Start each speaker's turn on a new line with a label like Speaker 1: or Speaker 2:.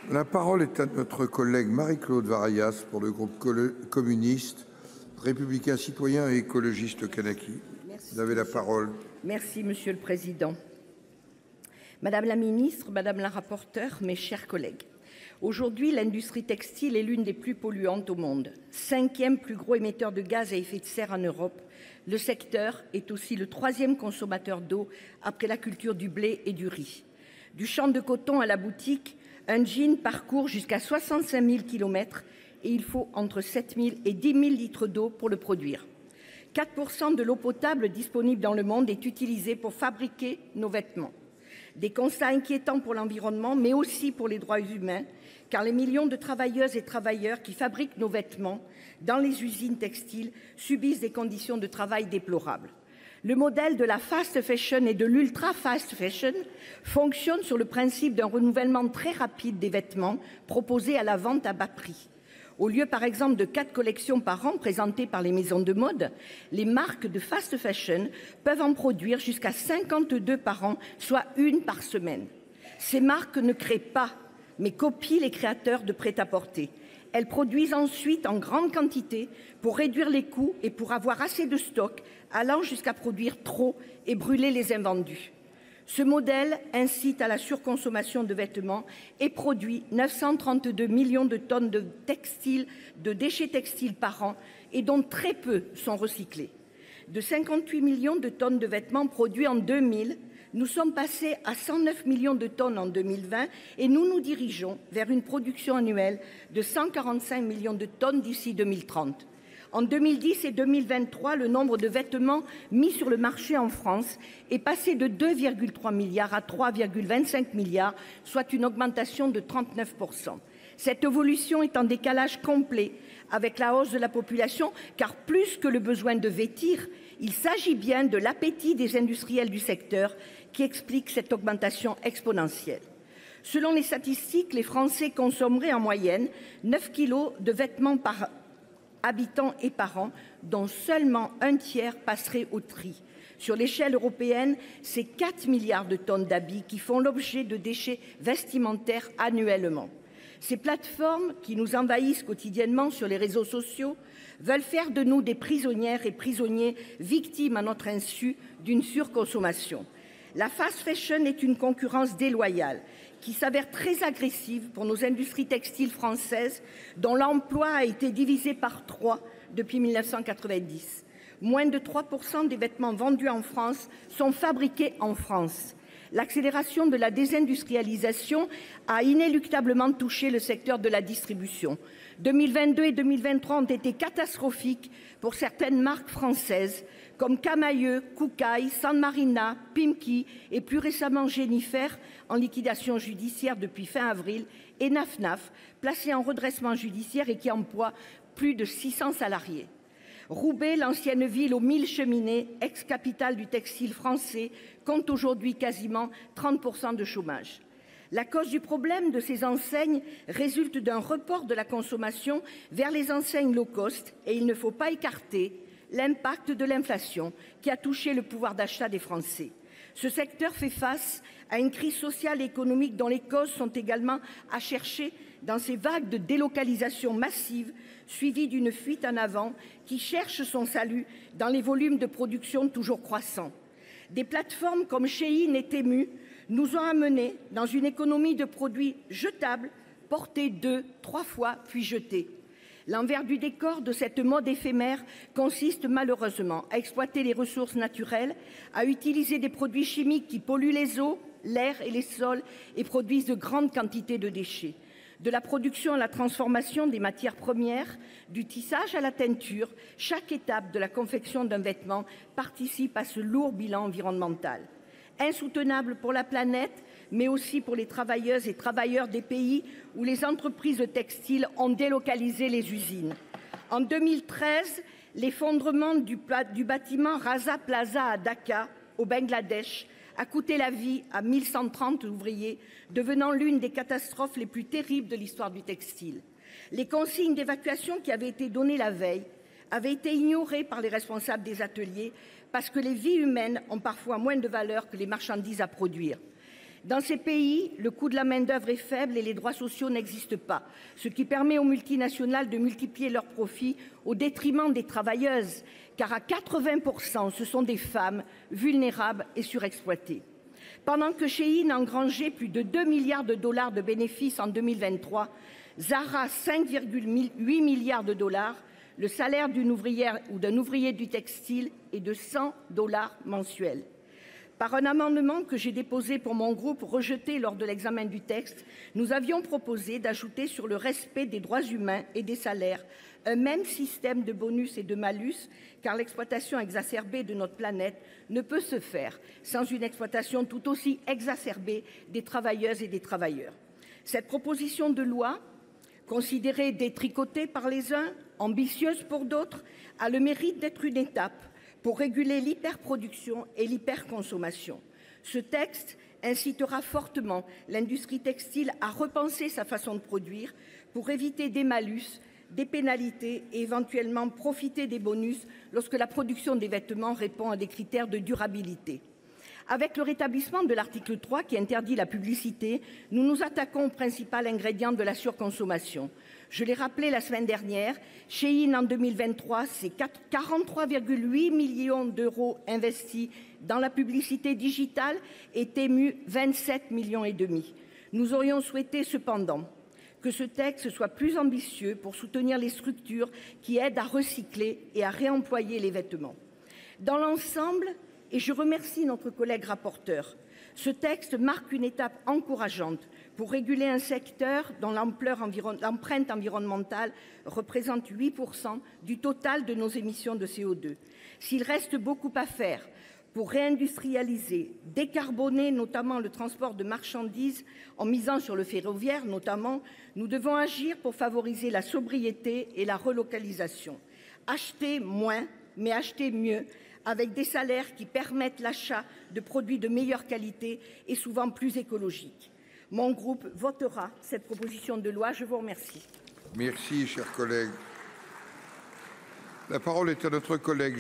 Speaker 1: La parole est à notre collègue Marie-Claude Varayas pour le groupe communiste, républicain, citoyen et écologiste kanaki. Vous avez la parole.
Speaker 2: Merci, Monsieur le Président. Madame la ministre, madame la rapporteure, mes chers collègues. Aujourd'hui, l'industrie textile est l'une des plus polluantes au monde. 5e plus gros émetteur de gaz à effet de serre en Europe, le secteur est aussi le 3e consommateur d'eau après la culture du blé et du riz. Du champ de coton à la boutique, un jean parcourt jusqu'à 65 000 km et il faut entre 7 000 et 10 000 litres d'eau pour le produire. 4% de l'eau potable disponible dans le monde est utilisée pour fabriquer nos vêtements. Des constats inquiétants pour l'environnement, mais aussi pour les droits humains, car les millions de travailleuses et travailleurs qui fabriquent nos vêtements dans les usines textiles subissent des conditions de travail déplorables. Le modèle de la fast fashion et de l'ultra fast fashion fonctionne sur le principe d'un renouvellement très rapide des vêtements proposés à la vente à bas prix. Au lieu, par exemple, de 4 collections par an présentées par les maisons de mode, les marques de fast fashion peuvent en produire jusqu'à 52 par an, soit une par semaine. Ces marques ne créent pas, mais copient les créateurs de prêt-à-porter. Elles produisent ensuite en grande quantité pour réduire les coûts et pour avoir assez de stock, allant jusqu'à produire trop et brûler les invendus. Ce modèle incite à la surconsommation de vêtements et produit 932 millions de tonnes de déchets textiles par an et dont très peu sont recyclés. De 58 millions de tonnes de vêtements produits en 2000, nous sommes passés à 109 millions de tonnes en 2020 et nous nous dirigeons vers une production annuelle de 145 millions de tonnes d'ici 2030. En 2010 et 2023, le nombre de vêtements mis sur le marché en France est passé de 2,3 milliards à 3,25 milliards, soit une augmentation de 39%. Cette évolution est en décalage complet avec la hausse de la population, car plus que le besoin de vêtir, il s'agit bien de l'appétit des industriels du secteur qui explique cette augmentation exponentielle. Selon les statistiques, les Français consommeraient en moyenne 9 kilos de vêtements par habitants et par an, dont seulement un tiers passerait au tri. Sur l'échelle européenne, c'est 4 milliards de tonnes d'habits qui font l'objet de déchets vestimentaires annuellement. Ces plateformes qui nous envahissent quotidiennement sur les réseaux sociaux veulent faire de nous des prisonnières et prisonniers victimes à notre insu d'une surconsommation. La fast fashion est une concurrence déloyale qui s'avère très agressive pour nos industries textiles françaises dont l'emploi a été divisé par 3 depuis 1990. Moins de 3% des vêtements vendus en France sont fabriqués en France. L'accélération de la désindustrialisation a inéluctablement touché le secteur de la distribution. 2022 et 2023 ont été catastrophiques pour certaines marques françaises comme Camaïeu, Koukaï, San Marina, Pimki et plus récemment Jennifer, en liquidation judiciaire depuis fin avril, et Naf-Naf, placé en redressement judiciaire et qui emploie plus de 600 salariés. Roubaix, l'ancienne ville aux 1000 cheminées, ex-capitale du textile français, compte aujourd'hui quasiment 30% de chômage. La cause du problème de ces enseignes résulte d'un report de la consommation vers les enseignes low cost et il ne faut pas écarter l'impact de l'inflation qui a touché le pouvoir d'achat des Français. Ce secteur fait face à une crise sociale et économique dont les causes sont également à chercher dans ces vagues de délocalisation massive suivies d'une fuite en avant qui cherche son salut dans les volumes de production toujours croissants. Des plateformes comme Shein et Temu nous ont amenés dans une économie de produits jetables, portés 2, 3 fois puis jetés. L'envers du décor de cette mode éphémère consiste malheureusement à exploiter les ressources naturelles, à utiliser des produits chimiques qui polluent les eaux, l'air et les sols et produisent de grandes quantités de déchets. De la production à la transformation des matières premières, du tissage à la teinture, chaque étape de la confection d'un vêtement participe à ce lourd bilan environnemental. Insoutenable pour la planète, mais aussi pour les travailleuses et travailleurs des pays où les entreprises textiles ont délocalisé les usines. En 2013, l'effondrement du bâtiment Rasa Plaza à Dhaka, au Bangladesh, a coûté la vie à 1130 ouvriers, devenant l'une des catastrophes les plus terribles de l'histoire du textile. Les consignes d'évacuation qui avaient été données la veille avaient été ignorées par les responsables des ateliers parce que les vies humaines ont parfois moins de valeur que les marchandises à produire. Dans ces pays, le coût de la main-d'œuvre est faible et les droits sociaux n'existent pas, ce qui permet aux multinationales de multiplier leurs profits au détriment des travailleuses, car à 80%, ce sont des femmes vulnérables et surexploitées. Pendant que Shein a engrangé plus de 2 milliards de dollars de bénéfices en 2023, Zara 5,8 milliards de dollars, le salaire d'une ouvrière ou d'un ouvrier du textile est de 100 dollars mensuels. Par un amendement que j'ai déposé pour mon groupe, rejeté lors de l'examen du texte, nous avions proposé d'ajouter sur le respect des droits humains et des salaires un même système de bonus et de malus, car l'exploitation exacerbée de notre planète ne peut se faire sans une exploitation tout aussi exacerbée des travailleuses et des travailleurs. Cette proposition de loi, considérée détricotée par les uns, ambitieuse pour d'autres, a le mérite d'être une étape pour réguler l'hyperproduction et l'hyperconsommation. Ce texte incitera fortement l'industrie textile à repenser sa façon de produire pour éviter des malus, des pénalités et éventuellement profiter des bonus lorsque la production des vêtements répond à des critères de durabilité. Avec le rétablissement de l'article 3 qui interdit la publicité, nous nous attaquons au principal ingrédient de la surconsommation. Je l'ai rappelé la semaine dernière, Shein en 2023, c'est 43,8 millions d'euros investis dans la publicité digitale et Temu 27,5 millions. Nous aurions souhaité cependant que ce texte soit plus ambitieux pour soutenir les structures qui aident à recycler et à réemployer les vêtements. Dans l'ensemble, et je remercie notre collègue rapporteur, ce texte marque une étape encourageante pour réguler un secteur dont l'empreinte environnementale représente 8% du total de nos émissions de CO2. S'il reste beaucoup à faire pour réindustrialiser, décarboner notamment le transport de marchandises en misant sur le ferroviaire notamment, nous devons agir pour favoriser la sobriété et la relocalisation. Acheter moins, mais acheter mieux, avec des salaires qui permettent l'achat de produits de meilleure qualité et souvent plus écologiques. Mon groupe votera cette proposition de loi. Je vous remercie.
Speaker 1: Merci, cher collègue. La parole est à notre collègue